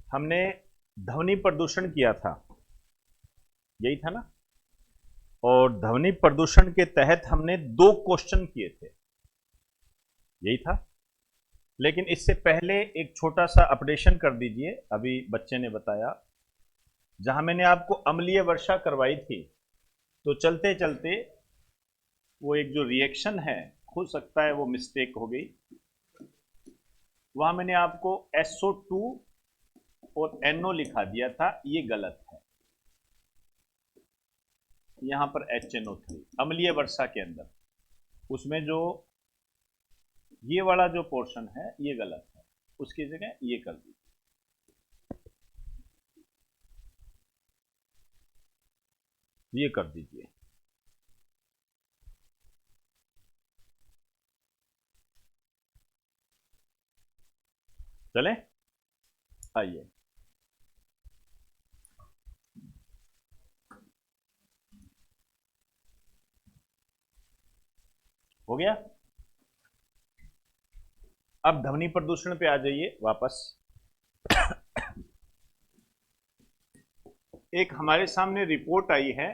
हमने ध्वनि प्रदूषण किया था, यही था ना। और ध्वनि प्रदूषण के तहत हमने दो क्वेश्चन किए थे, यही था। लेकिन इससे पहले एक छोटा सा अपडेशन कर दीजिए। अभी बच्चे ने बताया, जहां मैंने आपको अम्लीय वर्षा करवाई थी, तो चलते चलते वो एक जो रिएक्शन है, हो सकता है वो मिस्टेक हो गई। वहां मैंने आपको SO2 और NO लिखा दिया था, ये गलत है। यहां पर HNO3 अम्लीय वर्षा के अंदर, उसमें जो ये वाला जो पोर्शन है ये गलत है, उसकी जगह ये कर दीजिए। ये कर दीजिए। चले, आइए। हो गया। अब ध्वनि प्रदूषण पे आ जाइए वापस। एक हमारे सामने रिपोर्ट आई है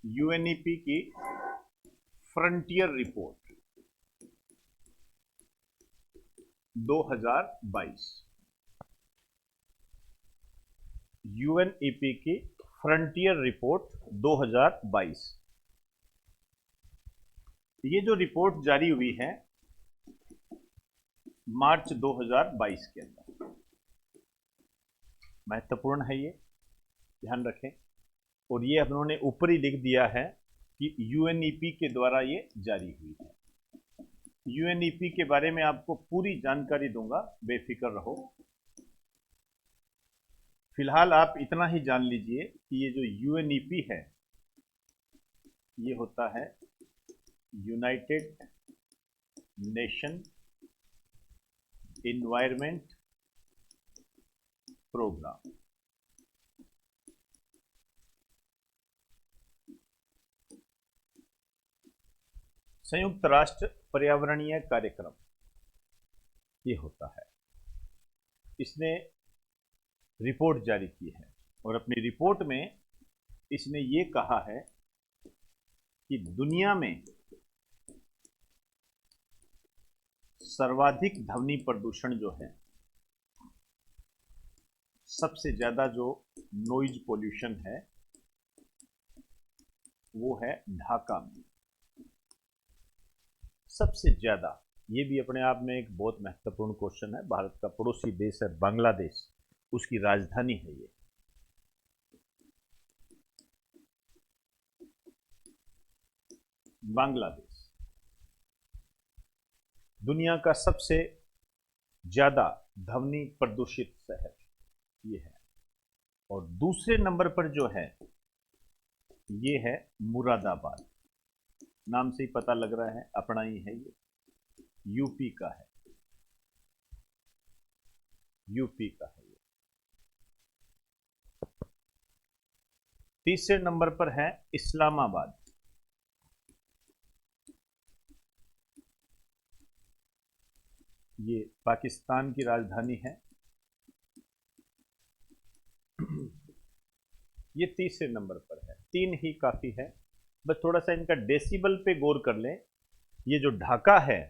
UNEP की फ्रंटियर रिपोर्ट 2022। UNEP की फ्रंटियर रिपोर्ट 2022। ये जो रिपोर्ट जारी हुई है मार्च 2022 के अंदर, महत्वपूर्ण है ये, ध्यान रखें। और ये उन्होंने ऊपर ही लिख दिया है कि UNEP के द्वारा ये जारी हुई है। UNEP के बारे में आपको पूरी जानकारी दूंगा, बेफिक्र रहो। फिलहाल आप इतना ही जान लीजिए कि ये जो UNEP है, ये होता है यूनाइटेड नेशन इन्वायरमेंट प्रोग्राम। संयुक्त राष्ट्र पर्यावरणीय कार्यक्रम ये होता है। इसने रिपोर्ट जारी की है और अपनी रिपोर्ट में इसने ये कहा है कि दुनिया में सर्वाधिक ध्वनि प्रदूषण जो है, सबसे ज्यादा जो नॉइज पोल्यूशन है, वो है ढाका में सबसे ज्यादा। ये भी अपने आप में एक बहुत महत्वपूर्ण क्वेश्चन है। भारत का पड़ोसी देश है बांग्लादेश, उसकी राजधानी है ये। बांग्लादेश दुनिया का सबसे ज्यादा ध्वनि प्रदूषित शहर ये है। और दूसरे नंबर पर जो है ये है मुरादाबाद। नाम से ही पता लग रहा है, अपना ही है ये, यूपी का है। यूपी का है ये। तीसरे नंबर पर है इस्लामाबाद। ये पाकिस्तान की राजधानी है। ये तीसरे नंबर पर है। तीन ही काफी है, बस थोड़ा सा इनका डेसिबल पे गौर कर लें। ये जो ढाका है,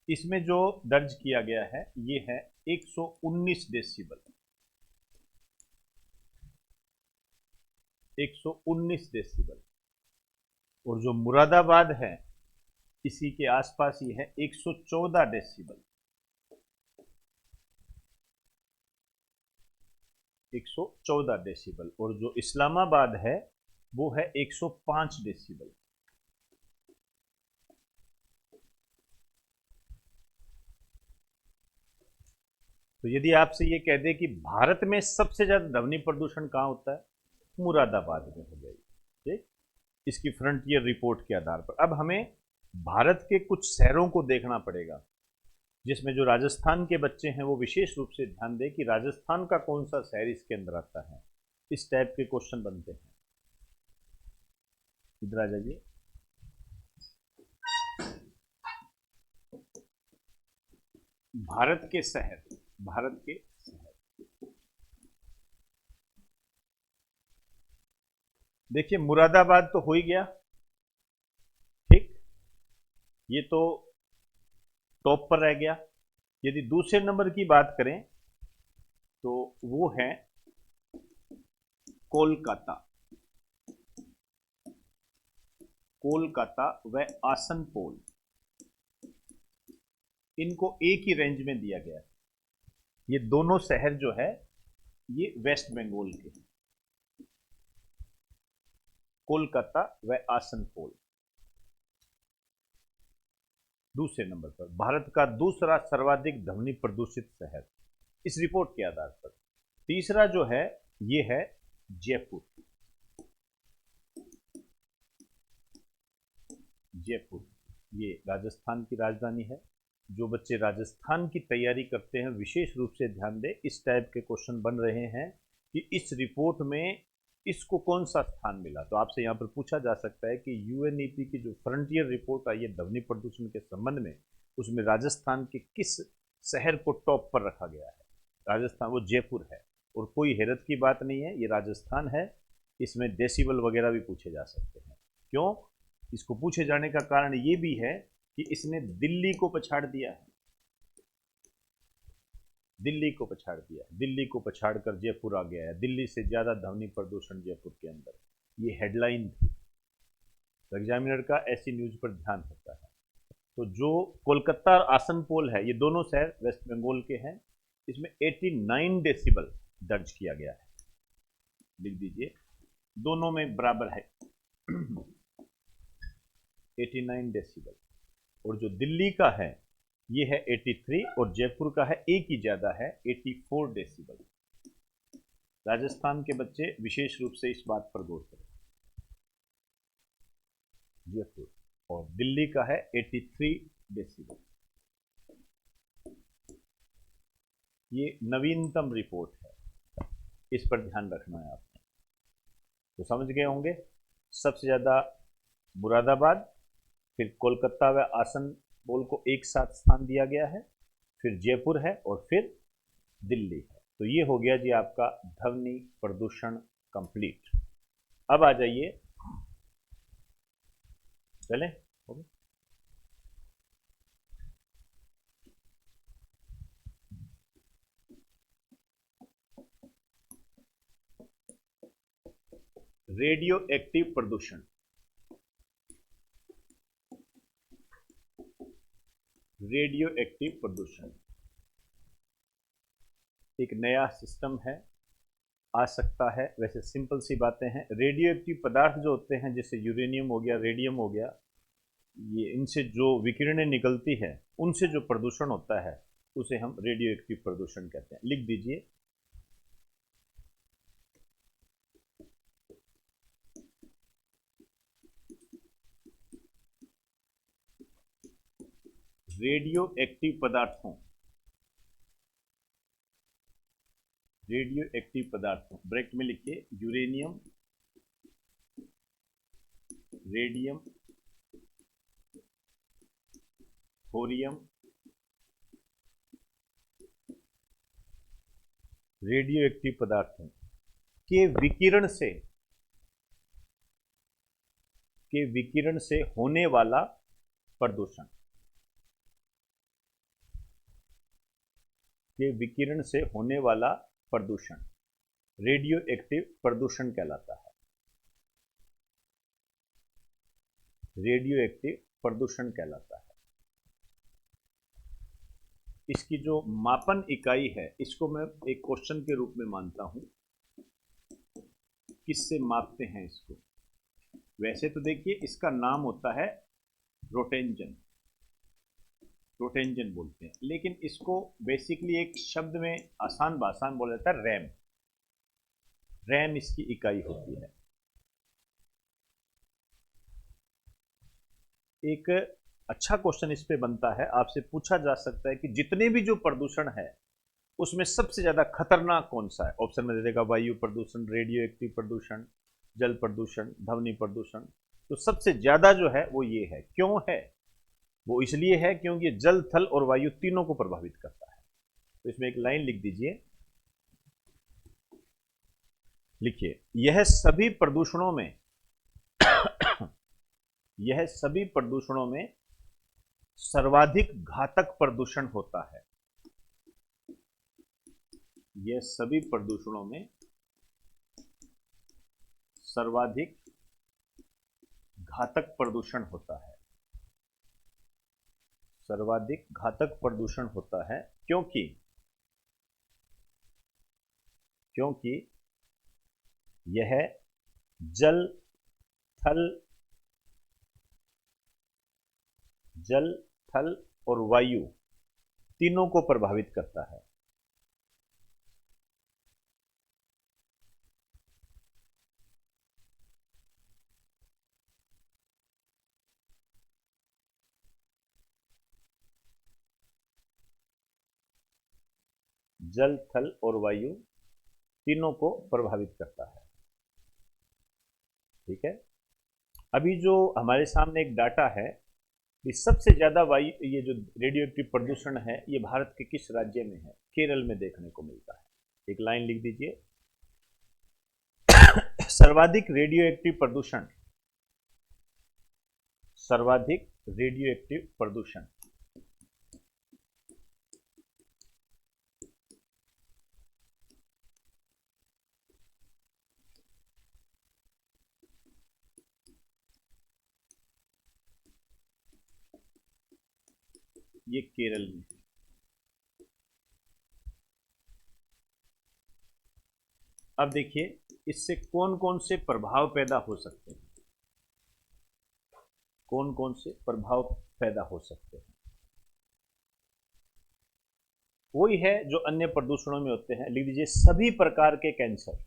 इसमें जो दर्ज किया गया है ये है 119 डेसिबल। 119 डेसिबल। और जो मुरादाबाद है, इसी के आसपास ही है 114 डेसिबल। 114 डेसिबल। और जो इस्लामाबाद है वो है 105 डेसिबल। तो यदि आपसे ये कह दे कि भारत में सबसे ज्यादा ध्वनि प्रदूषण कहां होता है, मुरादाबाद में हो गई। ठीक, इसकी फ्रंटियर रिपोर्ट के आधार पर अब हमें भारत के कुछ शहरों को देखना पड़ेगा, जिसमें जो राजस्थान के बच्चे हैं वो विशेष रूप से ध्यान दें कि राजस्थान का कौन सा शहर इसके अंदर आता है। इस टाइप के क्वेश्चन बनते हैं। इधर आ जाइए। भारत के शहर, भारत के शहर। देखिए मुरादाबाद तो हो ही गया, ठीक, ये तो टॉप पर रह गया। यदि दूसरे नंबर की बात करें तो वो है कोलकाता, कोलकाता व आसनसोल, इनको एक ही रेंज में दिया गया है। ये दोनों शहर जो है ये वेस्ट बंगाल के, कोलकाता व आसनसोल। दूसरे नंबर पर भारत का दूसरा सर्वाधिक ध्वनि प्रदूषित शहर इस रिपोर्ट के आधार पर। तीसरा जो है ये है जयपुर, जयपुर ये राजस्थान की राजधानी है। जो बच्चे राजस्थान की तैयारी करते हैं विशेष रूप से ध्यान दें, इस टाइप के क्वेश्चन बन रहे हैं कि इस रिपोर्ट में इसको कौन सा स्थान मिला। तो आपसे यहाँ पर पूछा जा सकता है कि यूएनईपी की जो फ्रंटियर रिपोर्ट आई है ध्वनि प्रदूषण के संबंध में, उसमें राजस्थान के किस शहर को टॉप पर रखा गया है। राजस्थान वो जयपुर है, और कोई हैरत की बात नहीं है, ये राजस्थान है। इसमें डेसिबल वगैरह भी पूछे जा सकते हैं। क्यों? इसको पूछे जाने का कारण ये भी है कि इसने दिल्ली को पछाड़ दिया है, दिल्ली को पछाड़ दिया है, दिल्ली को पछाड़ कर जयपुर आ गया है। दिल्ली से ज्यादा ध्वनि प्रदूषण जयपुर के अंदर, ये हेडलाइन थी। तो एग्जामिनर का ऐसी न्यूज पर ध्यान होता है। तो जो कोलकाता और आसनसोल है, ये दोनों शहर वेस्ट बंगाल के हैं। इसमें 89 डेसिबल दर्ज किया गया है, लिख दीजिए, दोनों में बराबर है 89 डेसिबल। और जो दिल्ली का है ये है 83, और जयपुर का है एक ही ज्यादा है 84 डेसिबल। राजस्थान के बच्चे विशेष रूप से इस बात पर गौर करें, जयपुर, और दिल्ली का है 83 डेसिबल। ये नवीनतम रिपोर्ट है, इस पर ध्यान रखना है आपने। तो समझ गए होंगे, सबसे ज्यादा मुरादाबाद, फिर कोलकाता व आसनसोल को एक साथ स्थान दिया गया है, फिर जयपुर है, और फिर दिल्ली है। तो ये हो गया जी आपका ध्वनि प्रदूषण कंप्लीट। अब आ जाइए, चलें, रेडियो एक्टिव प्रदूषण। रेडियो एक्टिव प्रदूषण एक नया सिस्टम है, आ सकता है। वैसे सिंपल सी बातें हैं। रेडियो एक्टिव पदार्थ जो होते हैं, जैसे यूरेनियम हो गया, रेडियम हो गया, ये इनसे जो विकिरणें निकलती है, उनसे जो प्रदूषण होता है उसे हम रेडियो एक्टिव प्रदूषण कहते हैं। लिख दीजिए, रेडियो एक्टिव पदार्थों, रेडियो एक्टिव पदार्थों, ब्रैकेट में लिखिए uranium, radium, thorium, radio active पदार्थों के विकिरण से होने वाला प्रदूषण, के विकिरण से होने वाला प्रदूषण रेडियो एक्टिव प्रदूषण कहलाता है। रेडियो एक्टिव प्रदूषण कहलाता है। इसकी जो मापन इकाई है, इसको मैं एक क्वेश्चन के रूप में मानता हूं, किससे मापते हैं इसको। वैसे तो देखिए इसका नाम होता है रोटेंजन, रोटेंजन बोलते हैं, लेकिन इसको बेसिकली एक शब्द में आसान भाषा में बोला जाता है रैम। रैम इसकी इकाई होती है। एक अच्छा क्वेश्चन इस पे बनता है, आपसे पूछा जा सकता है कि जितने भी जो प्रदूषण है उसमें सबसे ज्यादा खतरनाक कौन सा है। ऑप्शन में दे देगा वायु प्रदूषण, रेडियो एक्टिव प्रदूषण, जल प्रदूषण, ध्वनि प्रदूषण। तो सबसे ज्यादा जो है वो ये है। क्यों है? वो इसलिए है क्योंकि जल, थल और वायु तीनों को प्रभावित करता है। तो इसमें एक लाइन लिख दीजिए, लिखिए, यह सभी प्रदूषणों में यह सभी प्रदूषणों में सर्वाधिक घातक प्रदूषण होता है। यह सभी प्रदूषणों में सर्वाधिक घातक प्रदूषण होता है। सर्वाधिक घातक प्रदूषण होता है क्योंकि यह जल थल और वायु तीनों को प्रभावित करता है। जल, थल और वायु तीनों को प्रभावित करता है। ठीक है, अभी जो हमारे सामने एक डाटा है कि सबसे ज्यादा वायु, ये जो रेडियो एक्टिव प्रदूषण है, ये भारत के किस राज्य में है? केरल में देखने को मिलता है। एक लाइन लिख दीजिए, सर्वाधिक रेडियो एक्टिव प्रदूषण, सर्वाधिक रेडियो एक्टिव प्रदूषण ये केरल में है। अब देखिए इससे कौन कौन से प्रभाव पैदा हो सकते हैं, कौन कौन से प्रभाव पैदा हो सकते हैं। वही है जो अन्य प्रदूषणों में होते हैं। लिख दीजिए, सभी प्रकार के कैंसर,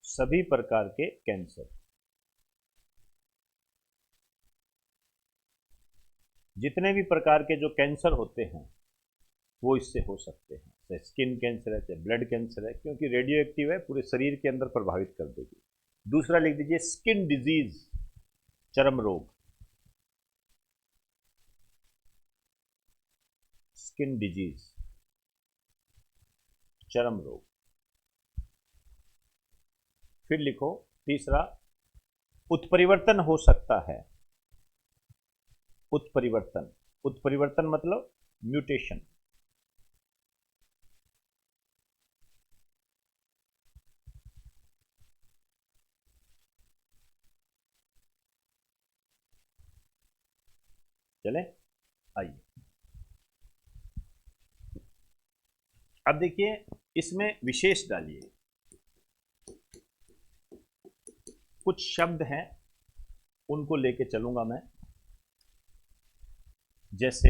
सभी प्रकार के कैंसर, जितने भी प्रकार के जो कैंसर होते हैं वो इससे हो सकते हैं। चाहे स्किन कैंसर है, चाहे ब्लड कैंसर है, क्योंकि रेडियो एक्टिव है, पूरे शरीर के अंदर प्रभावित कर देगी। दूसरा लिख दीजिए, स्किन डिजीज, चर्म रोग, स्किन डिजीज, चर्म रोग। फिर लिखो तीसरा, उत्परिवर्तन हो सकता है। उत्परिवर्तन, उत्परिवर्तन मतलब म्यूटेशन। चले, आइए अब देखिए, इसमें विशेष डालिए। कुछ शब्द हैं उनको लेके चलूंगा मैं। जैसे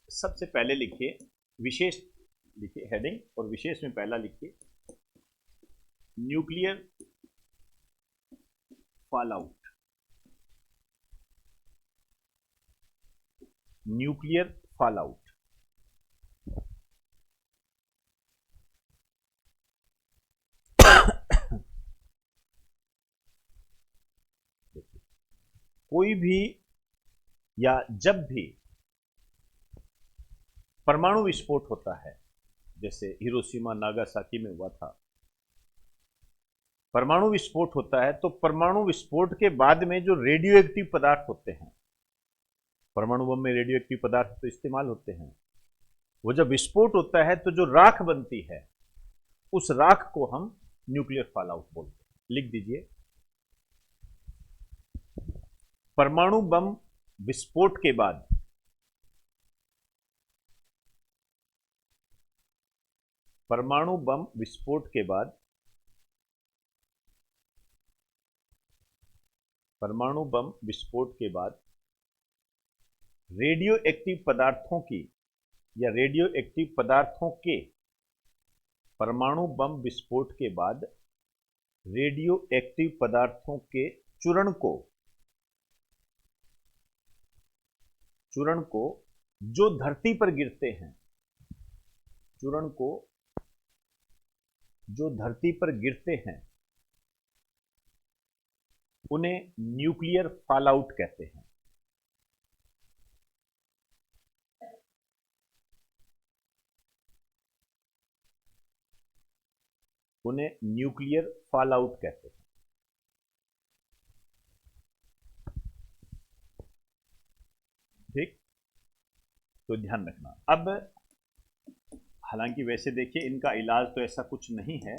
सबसे पहले लिखिए विशेष, लिखिए हेडिंग, और विशेष में पहला लिखिए न्यूक्लियर फॉलआउट। न्यूक्लियर फॉलआउट, कोई भी या जब भी परमाणु विस्फोट होता है, जैसे हिरोशिमा नागासाकी में हुआ था, परमाणु विस्फोट होता है, तो परमाणु विस्फोट के बाद में जो रेडियो एक्टिव पदार्थ होते हैं, परमाणु बम में रेडियो एक्टिव पदार्थ तो इस्तेमाल होते हैं, वो जब विस्फोट होता है तो जो राख बनती है, उस राख को हम न्यूक्लियर फॉलआउट बोलते हैं। लिख दीजिए, परमाणु बम विस्फोट के बाद परमाणु बम विस्फोट के बाद परमाणु बम विस्फोट के बाद रेडियो एक्टिव पदार्थों की या रेडियो एक्टिव पदार्थों के, परमाणु बम विस्फोट के बाद रेडियो एक्टिव पदार्थों के चूर्ण को जो धरती पर गिरते हैं, चूर्ण को जो धरती पर गिरते हैं, उन्हें न्यूक्लियर फॉलआउट कहते हैं। उन्हें न्यूक्लियर फॉलआउट कहते हैं। ठीक, तो ध्यान रखना। अब हालांकि वैसे देखिए इनका इलाज तो ऐसा कुछ नहीं है,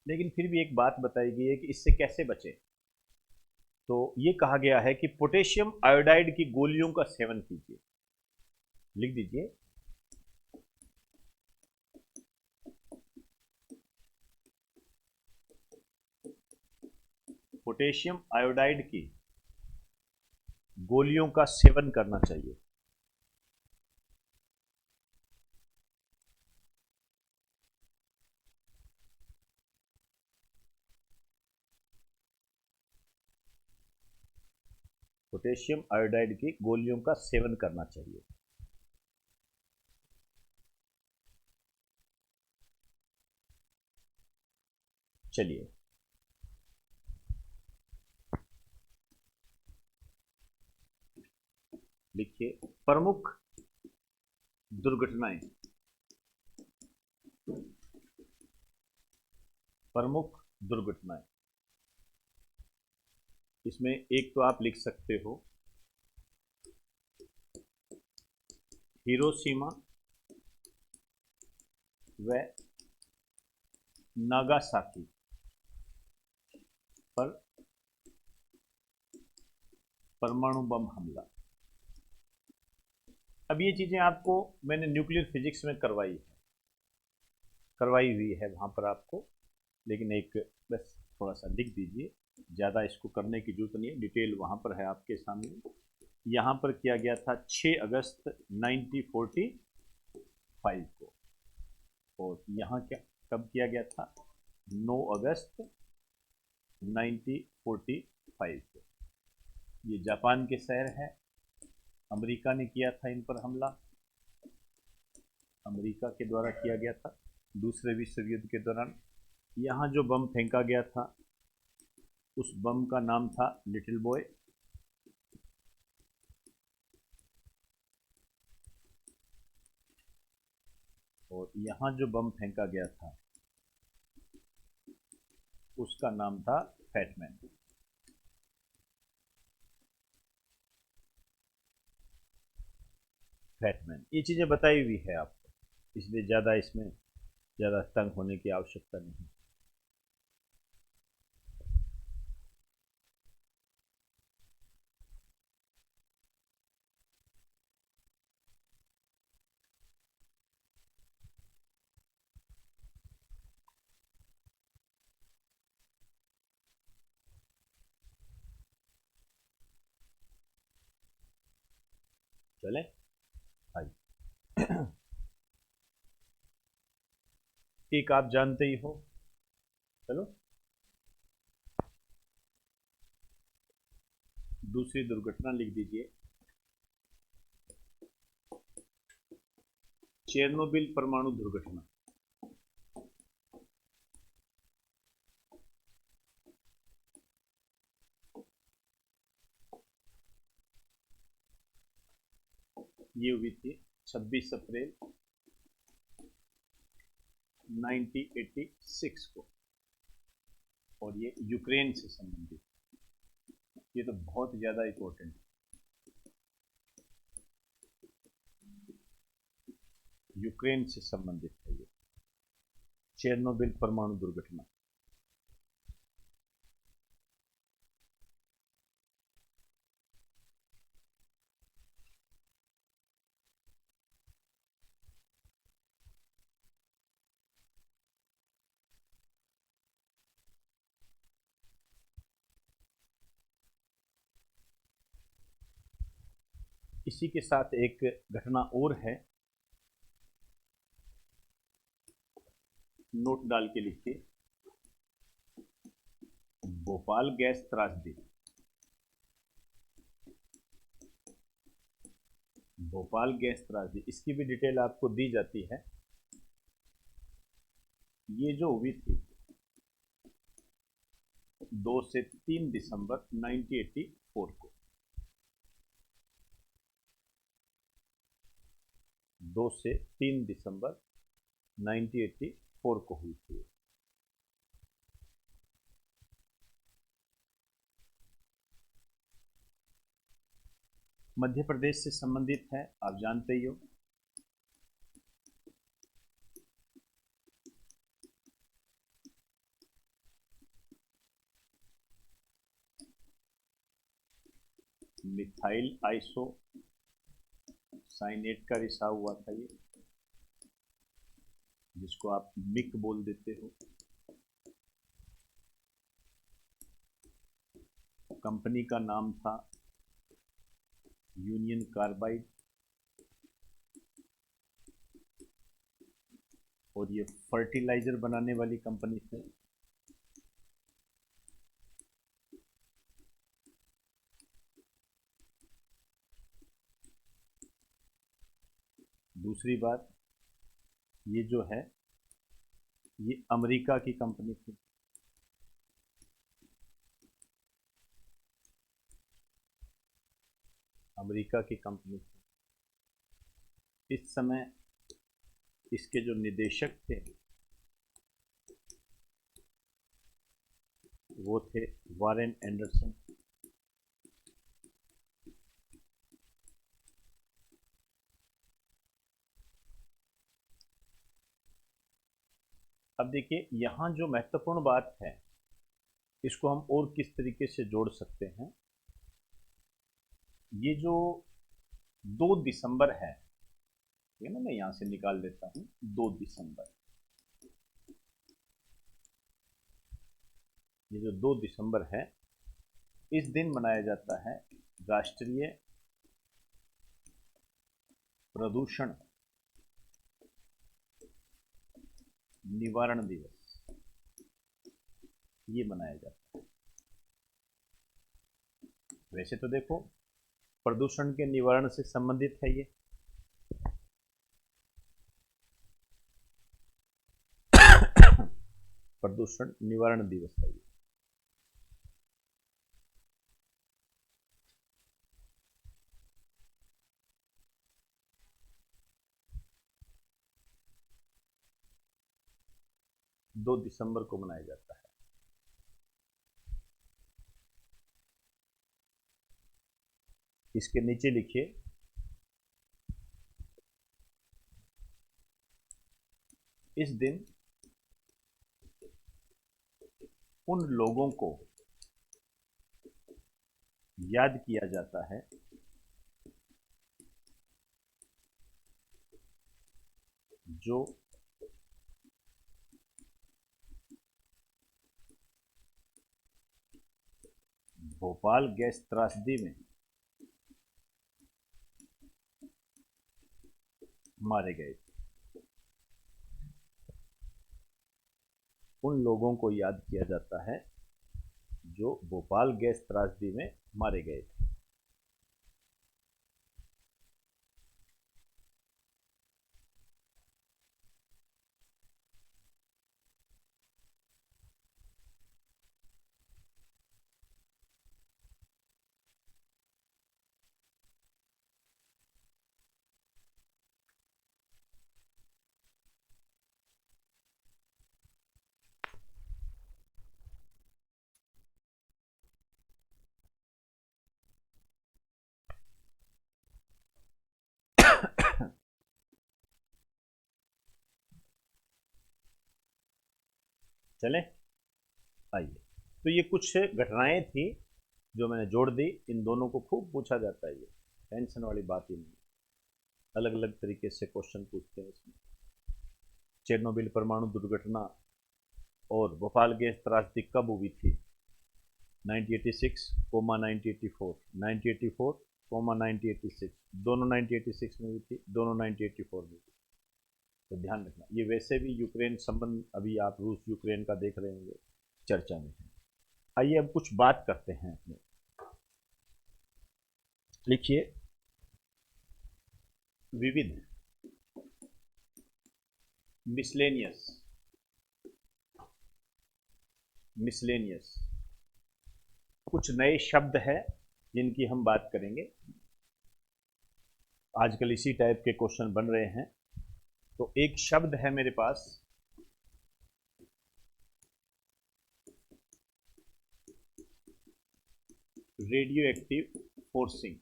लेकिन फिर भी एक बात बताई गई है कि इससे कैसे बचे। तो ये कहा गया है कि पोटेशियम आयोडाइड की गोलियों का सेवन कीजिए। लिख दीजिए, पोटेशियम आयोडाइड की गोलियों का सेवन करना चाहिए। पोटेशियम आयोडाइड की गोलियों का सेवन करना चाहिए। चलिए, लिखिए प्रमुख दुर्घटनाएं। प्रमुख दुर्घटनाएं, इसमें एक तो आप लिख सकते हो हिरोशिमा व नागासाकी पर परमाणु बम हमला। अब ये चीजें आपको मैंने न्यूक्लियर फिजिक्स में करवाई हुई है वहां पर आपको, लेकिन एक बस थोड़ा सा लिख दीजिए, ज़्यादा इसको करने की जरूरत नहीं है, डिटेल वहाँ पर है आपके सामने। यहाँ पर किया गया था 6 अगस्त 1945 को, और यहाँ क्या कब किया गया था, 9 अगस्त 1945 को। ये जापान के शहर है, अमेरिका ने किया था इन पर हमला, अमेरिका के द्वारा किया गया था दूसरे विश्व युद्ध के दौरान। यहाँ जो बम फेंका गया था उस बम का नाम था लिटिल बॉय। और यहाँ जो बम फेंका गया था उसका नाम था फैटमैन। फैटमैन, ये चीज़ें बताई हुई है आपको, इसलिए ज़्यादा इसमें ज़्यादा तंग होने की आवश्यकता नहीं। चले आइए, एक आप जानते ही हो, चलो दूसरी दुर्घटना लिख दीजिए, चेरनोबिल परमाणु दुर्घटना। ये हुई थी 26 अप्रैल 1986 को, और ये यूक्रेन से संबंधित, ये तो बहुत ज़्यादा इंपॉर्टेंट है। यूक्रेन से संबंधित है ये चेरनोबिल परमाणु दुर्घटना। इसी के साथ एक घटना और है, नोट डाल के लिखिए, भोपाल गैस त्रासदी। भोपाल गैस त्रासदी, इसकी भी डिटेल आपको दी जाती है। ये जो हुई थी 2 से 3 दिसंबर 1984 को। 2 से 3 दिसंबर 1984 को हुई थी। मध्य प्रदेश से संबंधित है, आप जानते ही हो। मिथाइल आइसो साइनेट का रिसाव हुआ था ये, जिसको आप मिक बोल देते हो। कंपनी का नाम था यूनियन कार्बाइड, और ये फर्टिलाइजर बनाने वाली कंपनी थी। दूसरी बात, ये जो है ये अमेरिका की कंपनी थी। अमेरिका की कंपनी थी। इस समय इसके जो निदेशक थे वो थे वारेन एंडरसन। अब देखिए, यहां जो महत्वपूर्ण बात है इसको हम और किस तरीके से जोड़ सकते हैं। ये जो 2 दिसंबर है, ठीक है ना, मैं यहां से निकाल लेता हूं 2 दिसंबर। ये जो 2 दिसंबर है, इस दिन मनाया जाता है राष्ट्रीय प्रदूषण निवारण दिवस। ये मनाया जाता है। वैसे तो देखो, प्रदूषण के निवारण से संबंधित है ये। प्रदूषण निवारण दिवस है ये। दो दिसंबर को मनाया जाता है। इसके नीचे लिखिए, इस दिन उन लोगों को याद किया जाता है जो भोपाल गैस त्रासदी में मारे गए थे। उन लोगों को याद किया जाता है जो भोपाल गैस त्रासदी में मारे गए थे। चले, आइए। तो ये कुछ घटनाएं थी जो मैंने जोड़ दी। इन दोनों को खूब पूछा जाता है, ये टेंशन वाली बात ही नहीं। अलग अलग तरीके से क्वेश्चन पूछते हैं इसमें। चेरनोबिल परमाणु दुर्घटना और भोपाल गैस त्रासदी कब हुई थी? 1986, 1984, 1984, 1986। दोनों 1986 में हुई थी, दोनों 1984 में हुई। तो ध्यान रखना, ये वैसे भी यूक्रेन संबंध, अभी आप रूस यूक्रेन का देख रहे होंगे, चर्चा में है। आइए अब कुछ बात करते हैं अपने। लिखिए, विविध मिसलेनियस कुछ नए शब्द हैं जिनकी हम बात करेंगे। आजकल इसी टाइप के क्वेश्चन बन रहे हैं। तो एक शब्द है मेरे पास, radioactive forcing.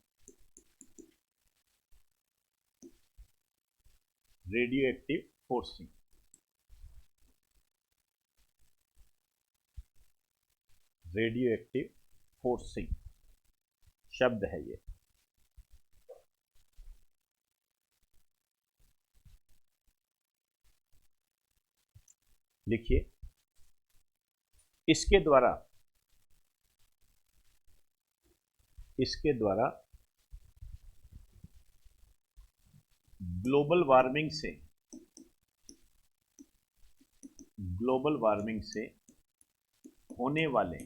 Radioactive forcing, radioactive forcing शब्द है ये। लिखिए, इसके द्वारा ग्लोबल वार्मिंग से होने वाले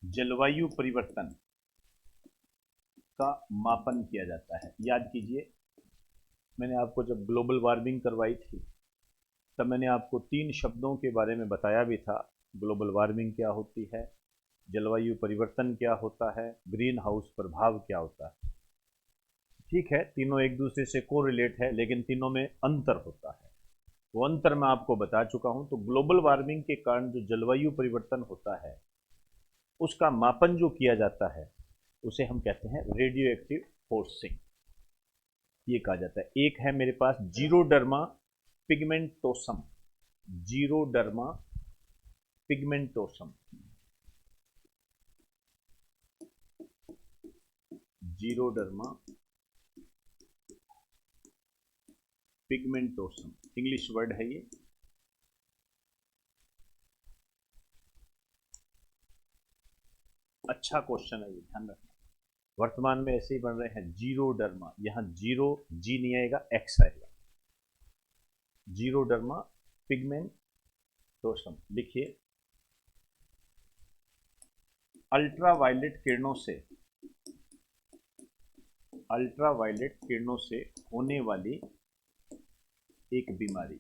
जलवायु परिवर्तन का मापन किया जाता है। याद कीजिए, मैंने आपको जब ग्लोबल वार्मिंग करवाई थी तब मैंने आपको 3 शब्दों के बारे में बताया भी था। ग्लोबल वार्मिंग क्या होती है, जलवायु परिवर्तन क्या होता है, ग्रीन हाउस प्रभाव क्या होता है। ठीक है, तीनों एक दूसरे से कोरिलेट है, लेकिन तीनों में अंतर होता है। वो अंतर मैं आपको बता चुका हूं। तो ग्लोबल वार्मिंग के कारण जो जलवायु परिवर्तन होता है उसका मापन जो किया जाता है उसे हम कहते हैं रेडियो एक्टिव फोर्सिंग, ये कहा जाता है। एक है मेरे पास जीरोडर्मा पिगमेंटोसम। जीरोडर्मा पिगमेंटोसम, जीरोडर्मा पिगमेंटोसम, इंग्लिश वर्ड है ये। अच्छा क्वेश्चन है ये, ध्यान रखना। वर्तमान में ऐसे ही बन रहे हैं। जीरोडर्मा, यहां जीरो जी नहीं आएगा, एक्स आएगा। जीरोडर्मा पिगमेंटोसम। लिखिए, अल्ट्रावायलेट किरणों से होने वाली एक बीमारी।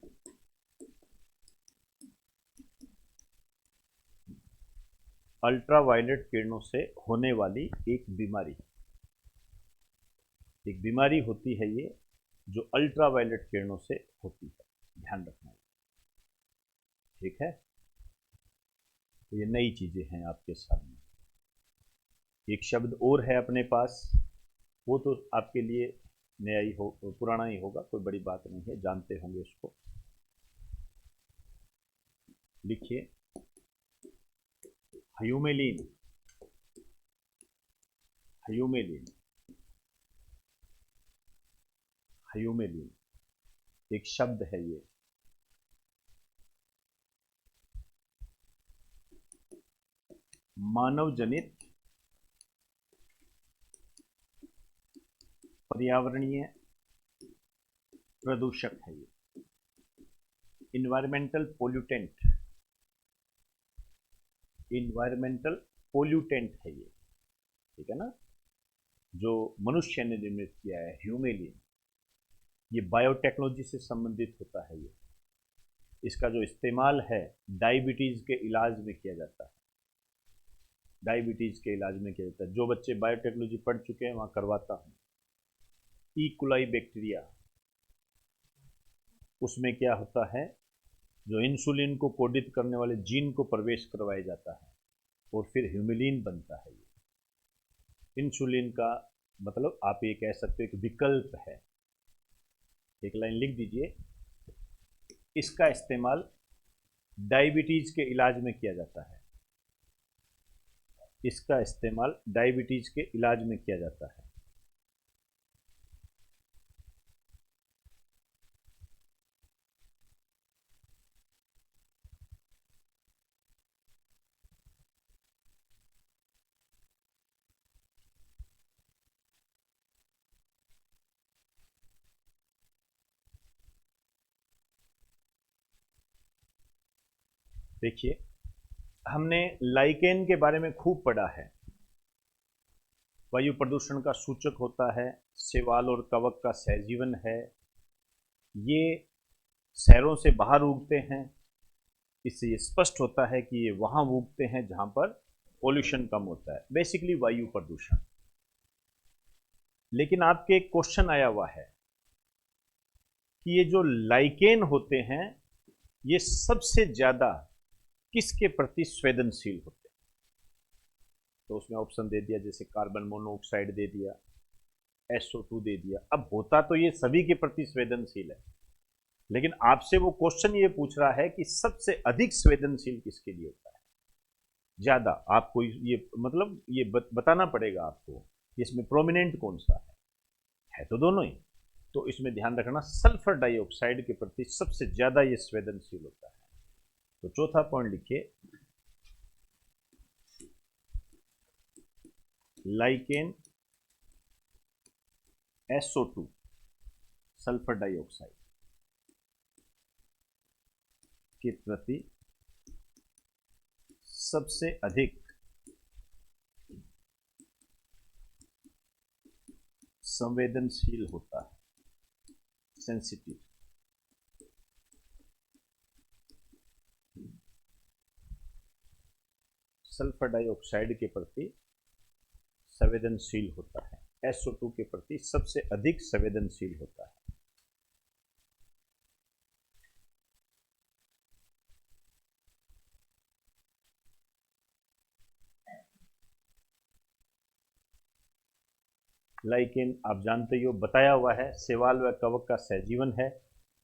अल्ट्रावायलेट किरणों से होने वाली एक बीमारी। एक बीमारी होती है ये जो अल्ट्रावायलेट किरणों से होती है, ध्यान रखना। ठीक है, तो ये नई चीजें हैं आपके सामने। एक शब्द और है अपने पास, वो तो आपके लिए नया ही हो, पुराना ही होगा, कोई बड़ी बात नहीं है, जानते होंगे उसको। लिखिए, ह्यूमेलिन। ह्यूमेलिन, ह्यूमेलिन एक शब्द है ये। मानव जनित पर्यावरणीय प्रदूषक है ये। इन्वायरमेंटल पोल्यूटेंट, इन्वायरमेंटल पोल्यूटेंट है ये। ठीक है ना, जो मनुष्य ने निर्मित किया है ह्यूमेलिन। ये बायोटेक्नोलॉजी से संबंधित होता है ये। इसका जो इस्तेमाल है डायबिटीज के इलाज में किया जाता है। डायबिटीज के इलाज में किया जाता है। जो बच्चे बायोटेक्नोलॉजी पढ़ चुके हैं वहां करवाता हूं। ई कुलाई बैक्टीरिया, उसमें क्या होता है, जो इंसुलिन को कोडित करने वाले जीन को प्रवेश करवाया जाता है और फिर ह्यूमेलिन बनता है ये। इंसुलिन का मतलब आप ये कह सकते हो कि विकल्प है। एक लाइन लिख दीजिए, इसका इस्तेमाल डायबिटीज के इलाज में किया जाता है। इसका इस्तेमाल डायबिटीज के इलाज में किया जाता है। देखिए, हमने लाइकेन के बारे में खूब पढ़ा है। वायु प्रदूषण का सूचक होता है, शैवाल और कवक का सहजीवन है। ये शहरों से बाहर उगते हैं, इससे ये स्पष्ट होता है कि ये वहां उगते हैं जहां पर पोल्यूशन कम होता है, बेसिकली वायु प्रदूषण। लेकिन आपके एक क्वेश्चन आया हुआ है कि ये जो लाइकेन होते हैं ये सबसे ज्यादा किसके प्रति संवेदनशील होते हैं? तो उसमें ऑप्शन दे दिया, जैसे कार्बन मोनोऑक्साइड दे दिया, SO2 दे दिया। अब होता तो ये सभी के प्रति संवेदनशील है, लेकिन आपसे वो क्वेश्चन ये पूछ रहा है कि सबसे अधिक संवेदनशील किसके लिए होता है, ज्यादा। आपको ये मतलब ये बताना पड़ेगा आपको इसमें प्रोमिनेंट कौन सा है तो दोनों ही। तो इसमें ध्यान रखना, सल्फर डाइऑक्साइड के प्रति सबसे ज्यादा ये संवेदनशील होता है। तो चौथा पॉइंट लिखिए, लाइकेन SO2 सल्फर डाइऑक्साइड के प्रति सबसे अधिक संवेदनशील होता है, सेंसिटिव। सल्फर डाइऑक्साइड के प्रति संवेदनशील होता है, SO2 के प्रति सबसे अधिक संवेदनशील होता है। लाइकेन आप जानते ही हो, बताया हुआ है, शैवाल व कवक का सहजीवन है।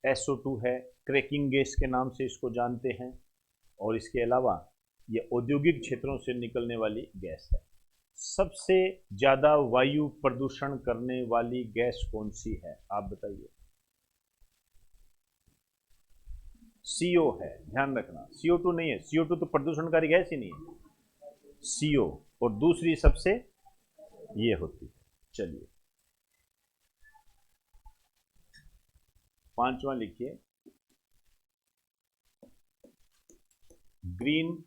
SO2 है, क्रैकिंग गैस के नाम से इसको जानते हैं। और इसके अलावा ये औद्योगिक क्षेत्रों से निकलने वाली गैस है। सबसे ज़्यादा वायु प्रदूषण करने वाली गैस कौन सी है, आप बताइए। CO है, ध्यान रखना, CO2 नहीं है। CO2 तो प्रदूषणकारी गैस ही नहीं है, CO। और दूसरी सबसे ये होती है। चलिए पांचवा लिखिए, ग्रीन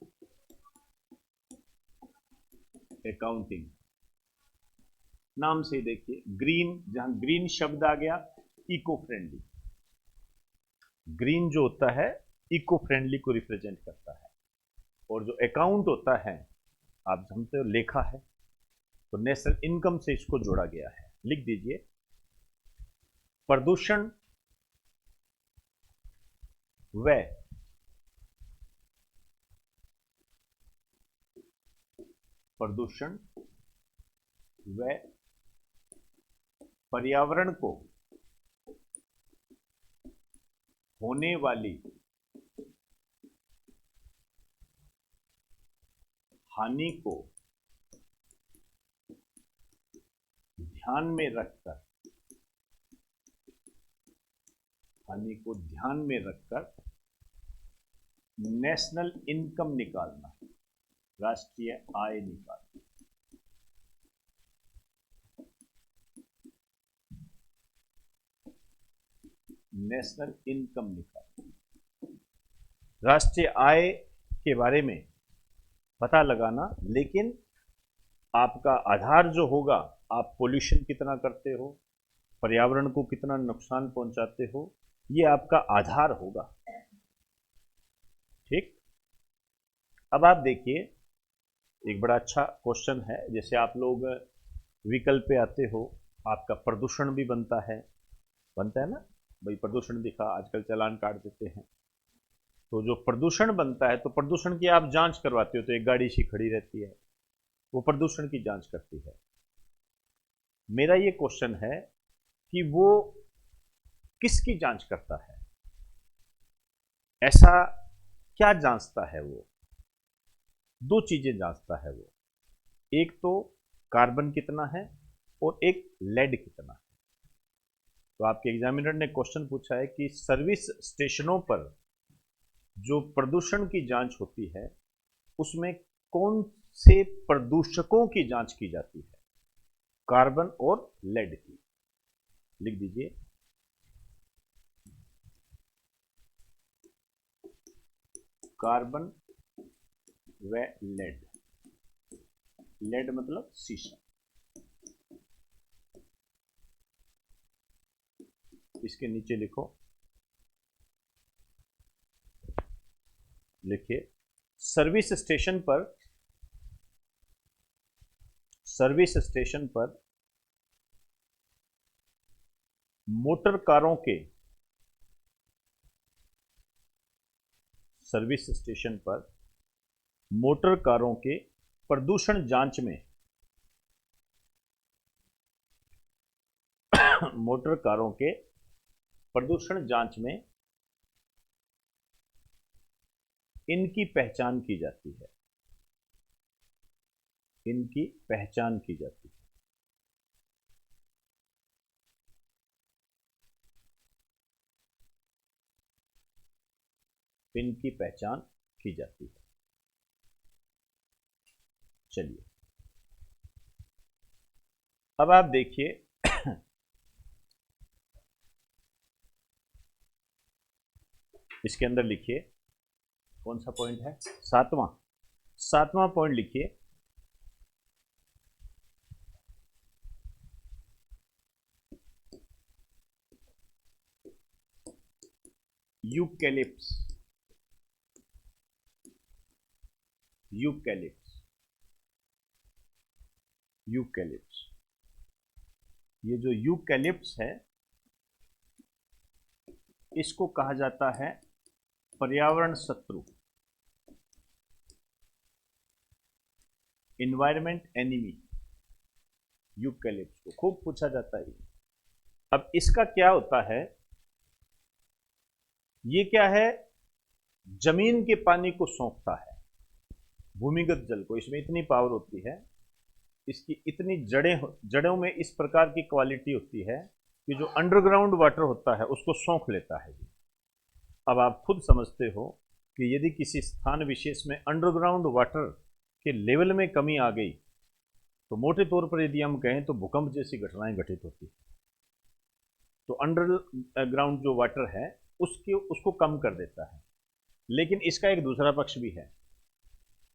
अकाउंटिंग। नाम से देखिए, ग्रीन, जहां ग्रीन शब्द आ गया, इको फ्रेंडली। ग्रीन जो होता है इको फ्रेंडली को रिप्रेजेंट करता है। और जो अकाउंट होता है, आप जानते हो, लेखा है, तो नेशनल इनकम से इसको जोड़ा गया है। लिख दीजिए, प्रदूषण व पर्यावरण को होने वाली हानि को ध्यान में रखकर नेशनल इनकम निकालना, राष्ट्रीय आय निकालना। नेशनल इनकम निकालना, राष्ट्रीय आय के बारे में पता लगाना। लेकिन आपका आधार जो होगा, आप पोल्यूशन कितना करते हो, पर्यावरण को कितना नुकसान पहुंचाते हो, ये आपका आधार होगा। ठीक। अब आप देखिए, एक बड़ा अच्छा क्वेश्चन है। जैसे आप लोग व्हीकल पे आते हो, आपका प्रदूषण भी बनता है ना भाई, प्रदूषण दिखा, आजकल चालान काट देते हैं। तो जो प्रदूषण बनता है, तो प्रदूषण की आप जांच करवाते हो, तो एक गाड़ी सी खड़ी रहती है, वो प्रदूषण की जांच करती है। मेरा ये क्वेश्चन है कि वो किसकी जांच करता है, ऐसा क्या जांचता है वो? दो चीजें जांचता है वो, एक तो कार्बन कितना है और एक लेड कितना है। तो आपके एग्जामिनर ने क्वेश्चन पूछा है कि सर्विस स्टेशनों पर जो प्रदूषण की जांच होती है, उसमें कौन से प्रदूषकों की जांच की जाती है, कार्बन और लेड की। लिख दीजिए, कार्बन व लेड। लेड मतलब शीशा। इसके नीचे लिखो लिखिए सर्विस स्टेशन पर मोटर कारों के सर्विस स्टेशन पर मोटर कारों के प्रदूषण जांच में मोटर कारों के प्रदूषण जांच में इनकी पहचान की जाती है। इनकी पहचान की जाती है। पिन की पहचान की जाती है। चलिए अब आप देखिए इसके अंदर लिखिए कौन सा पॉइंट है, सातवां पॉइंट लिखिए यूकैलिप्स। ये जो यूकैलिप्स है इसको कहा जाता है पर्यावरण शत्रु, इन्वायरमेंट एनिमी। यूकैलिप्स को खूब पूछा जाता है। अब इसका क्या होता है, ये क्या है, जमीन के पानी को सोखता है, भूमिगत जल को। इसमें इतनी पावर होती है, इसकी इतनी जड़ों में इस प्रकार की क्वालिटी होती है कि जो अंडरग्राउंड वाटर होता है उसको सोख लेता है। अब आप खुद समझते हो कि यदि किसी स्थान विशेष में अंडरग्राउंड वाटर के लेवल में कमी आ गई तो मोटे तौर पर यदि हम कहें तो भूकंप जैसी घटनाएं घटित होती है। तो अंडरग्राउंड जो वाटर है उसको कम कर देता है। लेकिन इसका एक दूसरा पक्ष भी है।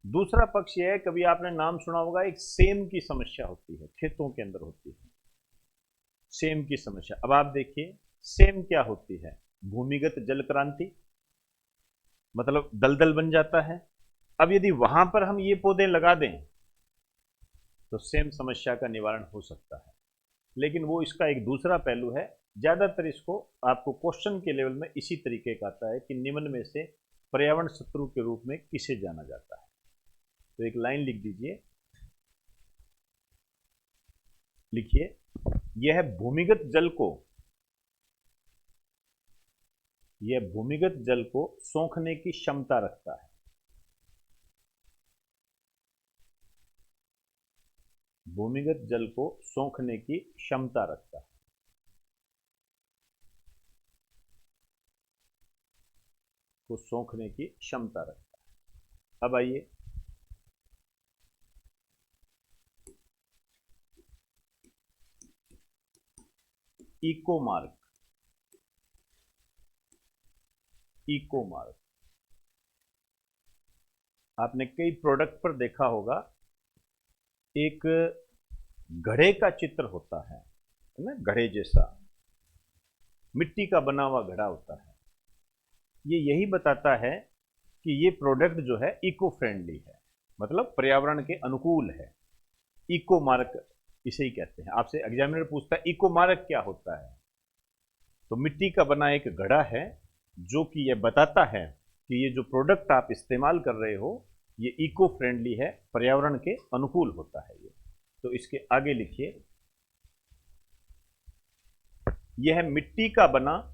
दूसरा पक्ष यह है, कभी आपने नाम सुना होगा, एक सेम की समस्या होती है, खेतों के अंदर होती है सेम की समस्या। अब आप देखिए सेम क्या होती है, भूमिगत जल क्रांति, मतलब दलदल बन जाता है। अब यदि वहां पर हम ये पौधे लगा दें तो सेम समस्या का निवारण हो सकता है। लेकिन वो इसका एक दूसरा पहलू है। ज्यादातर इसको आपको क्वेश्चन के लेवल में इसी तरीके का आता है कि निम्न में से पर्यावरण शत्रु के रूप में किसे जाना जाता है। तो एक लाइन लिख दीजिए, लिखिए यह भूमिगत जल को सोखने की क्षमता रखता है। भूमिगत जल को सोखने की क्षमता रखता है। को सोखने की क्षमता रखता है। अब आइए इको मार्क। आपने कई प्रोडक्ट पर देखा होगा, एक घड़े का चित्र होता है ना, घड़े जैसा मिट्टी का बना हुआ घड़ा होता है। ये यही बताता है कि ये प्रोडक्ट जो है इको फ्रेंडली है, मतलब पर्यावरण के अनुकूल है। इको मार्क इसे ही कहते हैं। आपसे एग्जामिनर पूछता है इको मार्क क्या होता है, तो मिट्टी का बना एक घड़ा है जो कि यह बताता है कि ये जो प्रोडक्ट आप इस्तेमाल कर रहे हो ये इको फ्रेंडली है, पर्यावरण के अनुकूल होता है ये। तो इसके आगे लिखिए यह मिट्टी का बना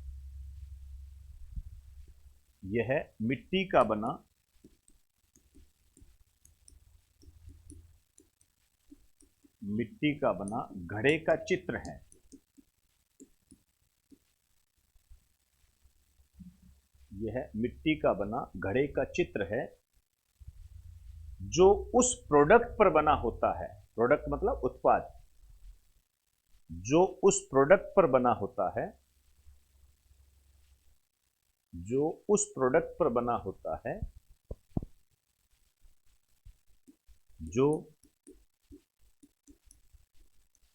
घड़े का चित्र है। यह मिट्टी का बना घड़े का चित्र है जो उस प्रोडक्ट पर बना होता है। प्रोडक्ट मतलब उत्पाद, जो उस प्रोडक्ट पर बना होता है, जो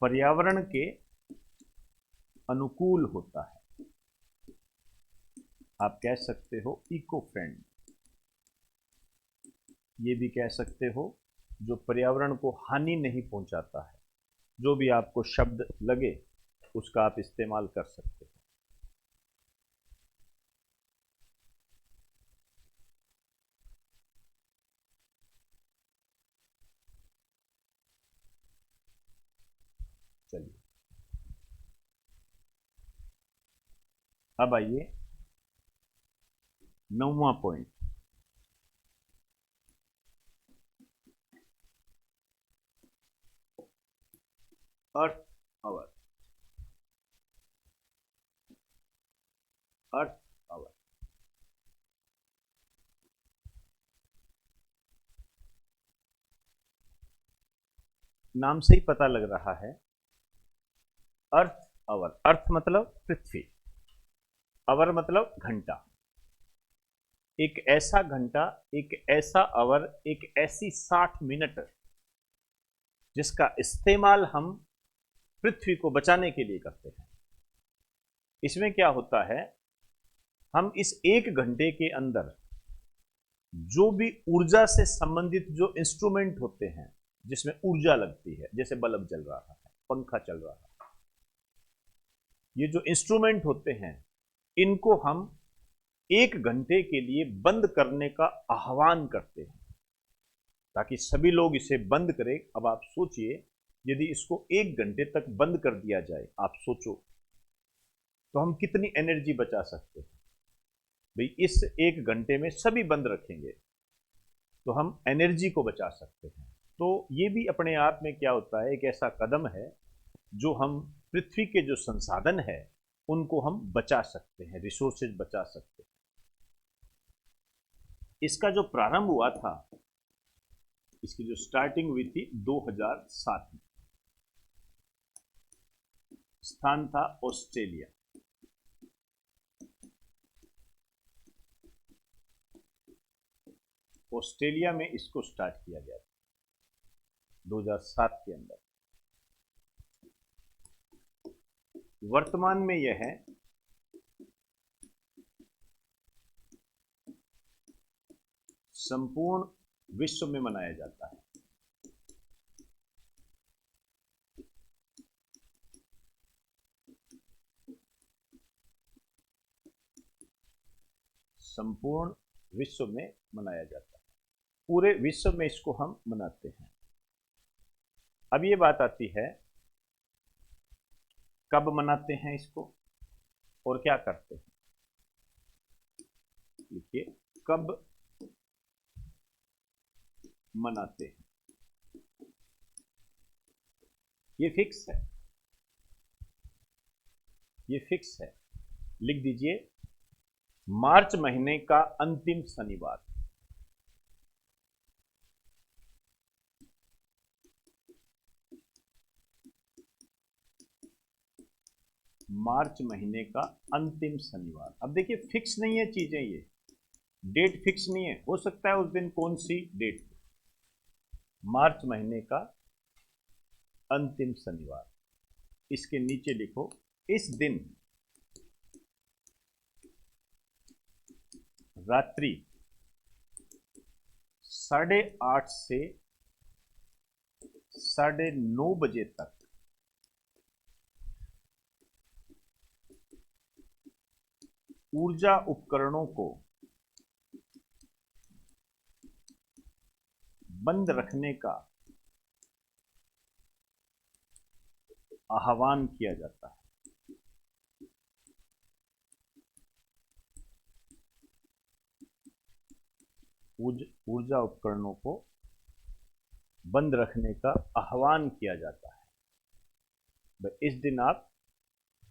पर्यावरण के अनुकूल होता है। आप कह सकते हो इको फ्रेंडली। ये भी कह सकते हो जो पर्यावरण को हानि नहीं पहुंचाता है। जो भी आपको शब्द लगे उसका आप इस्तेमाल कर सकते हो। चलिए अब आइए 9वां point. Earth Hour. Earth Hour नाम से ही पता लग रहा है। अर्थ आवर, अर्थ मतलब पृथ्वी, आवर मतलब घंटा। एक ऐसा घंटा, एक ऐसा आवर, एक ऐसी 60 मिनट जिसका इस्तेमाल हम पृथ्वी को बचाने के लिए करते हैं। इसमें क्या होता है, हम इस एक घंटे के अंदर जो भी ऊर्जा से संबंधित जो इंस्ट्रूमेंट होते हैं जिसमें ऊर्जा लगती है, जैसे बल्ब जल रहा है, पंखा चल रहा है, ये जो इंस्ट्रूमेंट होते हैं इनको हम एक घंटे के लिए बंद करने का आह्वान करते हैं ताकि सभी लोग इसे बंद करें। अब आप सोचिए यदि इसको एक घंटे तक बंद कर दिया जाए, आप सोचो तो हम कितनी एनर्जी बचा सकते हैं। भाई इस एक घंटे में सभी बंद रखेंगे तो हम एनर्जी को बचा सकते हैं। तो ये भी अपने आप में क्या होता है, एक ऐसा कदम है जो हम पृथ्वी के जो संसाधन है उनको हम बचा सकते हैं, रिसोर्सेज बचा सकते हैं। इसका जो प्रारंभ हुआ था, इसकी जो स्टार्टिंग हुई थी 2007 में। स्थान था ऑस्ट्रेलिया। ऑस्ट्रेलिया में इसको स्टार्ट किया गया था 2007 के अंदर। वर्तमान में यह है संपूर्ण विश्व में मनाया जाता है। संपूर्ण विश्व में मनाया जाता है, पूरे विश्व में इसको हम मनाते हैं। अब ये बात आती है कब मनाते हैं इसको और क्या करते हैं। देखिए कब मनाते हैं, ये फिक्स है, ये फिक्स है। लिख दीजिए मार्च महीने का अंतिम शनिवार। मार्च महीने का अंतिम शनिवार। अब देखिए फिक्स नहीं है चीजें, ये डेट फिक्स नहीं है, हो सकता है उस दिन कौन सी डेट। मार्च महीने का अंतिम शनिवार। इसके नीचे लिखो इस दिन रात्रि 8:30 से 9:30 बजे तक ऊर्जा उपकरणों को बंद रखने का आह्वान किया जाता है। ऊर्जा उपकरणों को बंद रखने का आह्वान किया जाता है। इस दिन आप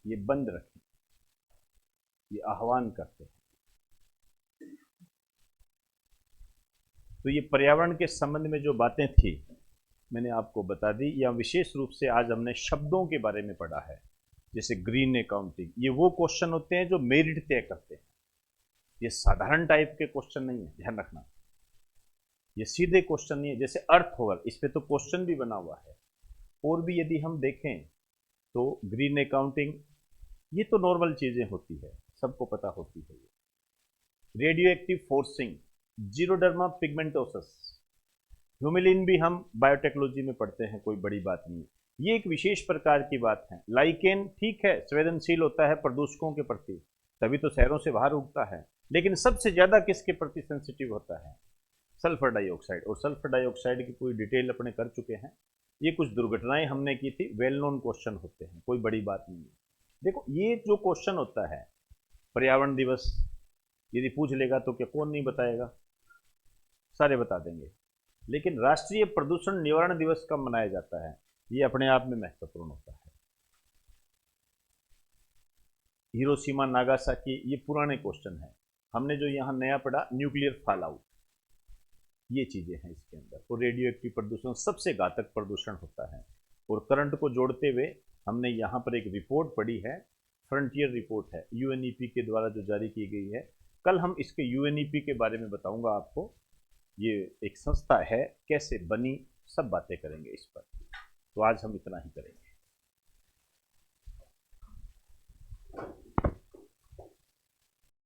ये बंद रखें, ये आह्वान करते हैं। तो ये पर्यावरण के संबंध में जो बातें थी मैंने आपको बता दी, या विशेष रूप से आज हमने शब्दों के बारे में पढ़ा है, जैसे ग्रीन अकाउंटिंग। ये वो क्वेश्चन होते हैं जो मेरिट तय करते हैं, ये साधारण टाइप के क्वेश्चन नहीं है, ध्यान रखना। ये सीधे क्वेश्चन नहीं है। जैसे अर्थ ओवर, इस पे तो क्वेश्चन भी बना हुआ है। और भी यदि हम देखें तो ग्रीन अकाउंटिंग, ये तो नॉर्मल चीजें होती है, सबको पता होती है। ये रेडियो एक्टिव फोर्सिंग, जीरोडर्मा पिगमेंटोसस, ह्यूमिलिन भी हम बायोटेक्नोलॉजी में पढ़ते हैं, कोई बड़ी बात नहीं है। ये एक विशेष प्रकार की बात है। लाइकेन ठीक है, संवेदनशील होता है प्रदूषकों के प्रति, तभी तो शहरों से बाहर उगता है, लेकिन सबसे ज्यादा किसके प्रति सेंसिटिव होता है? Sulphur dioxide. और सल्फर डाइऑक्साइड की पूरी डिटेल अपने कर चुके हैं। ये कुछ दुर्घटनाएं हमने की थी, वेल नोन क्वेश्चन होते हैं, कोई बड़ी बात नहीं है। देखो ये जो क्वेश्चन होता है, पर्यावरण दिवस यदि पूछ लेगा तो क्या कौन नहीं बताएगा, सारे बता देंगे। लेकिन राष्ट्रीय प्रदूषण निवारण दिवस कब मनाया जाता है, ये अपने आप में महत्वपूर्ण होता है। हिरोशिमा नागासाकी, ये पुराने क्वेश्चन है। हमने जो यहाँ नया पढ़ा न्यूक्लियर फॉल आउट, ये चीजें हैं इसके अंदर। और रेडियो एक्टिव प्रदूषण सबसे घातक प्रदूषण होता है। और करंट को जोड़ते हुए हमने यहाँ पर एक रिपोर्ट पढ़ी है, फ्रंटियर रिपोर्ट है, यूएनईपी के द्वारा जो जारी की गई है। कल हम इसके यूएनईपी के बारे में बताऊंगा आपको, ये एक संस्था है, कैसे बनी, सब बातें करेंगे इस पर। तो आज हम इतना ही करेंगे।